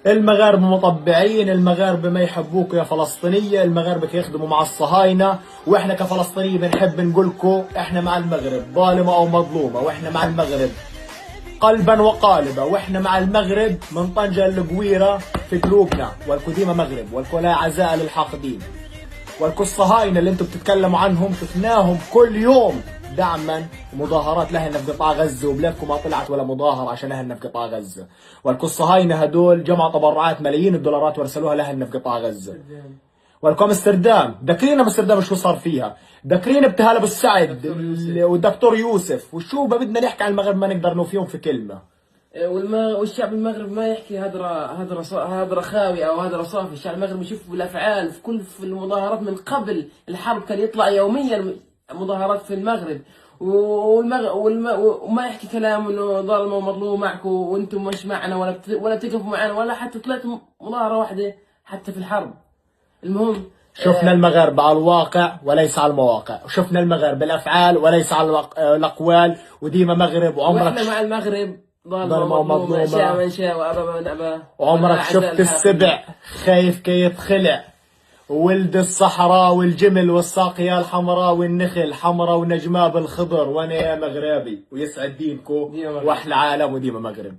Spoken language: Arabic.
المغاربة مطبعين، المغاربة ما يحبوكوا يا فلسطينية، المغاربة يخدموا مع الصهاينة، واحنا كفلسطينية بنحب نقولكوا احنا مع المغرب ظالمة او مظلومة، واحنا مع المغرب قلبا وقالبا، واحنا مع المغرب من طنجة للقويرة في قلوبنا، والكو ديما مغرب، والكو لا عزاء للحاقدين، والكو الصهاينة اللي انتم بتتكلموا عنهم شفناهم كل يوم دعما ومظاهرات لهن في قطاع غزة، وبلادكم ما طلعت ولا مظاهرة عشان لهن في قطاع غزة، والكو الصهاينة هدول جمعوا تبرعات ملايين الدولارات وارسلوها لهن في قطاع غزة، والكو امستردام داكرين امستردام شو صار فيها، داكرين ابتهال ابو السعد والدكتور يوسف، وشو بدنا نحكي عن المغرب ما نقدر نوفيهم في كلمة. والشعب المغربي ما يحكي هدرة خاوي او هدرة صافي، الشعب المغربي يشوف بالافعال في المظاهرات من قبل الحرب كان يطلع يوميا مظاهرات في المغرب، وما يحكي كلام انه ظالمه ومظلوم معكم وانتم مش معنا ولا تقفوا معنا، ولا حتى طلعت مظاهره واحده حتى في الحرب. المهم شفنا المغاربة على الواقع وليس على المواقع، وشفنا المغاربة الافعال وليس على الاقوال، وديما مغرب وعمرك واحنا مع المغرب ظالمة ومظلومة، شاء من شاء وابى من ابى، وعمرك شفت السبع خايف كي يتخلع، ولد الصحراء والجمل والساقية الحمراء والنخل حمراء ونجماء بالخضر، وانا يا مغربي ويسعد دينكو واحلى عالم وديما مغرب.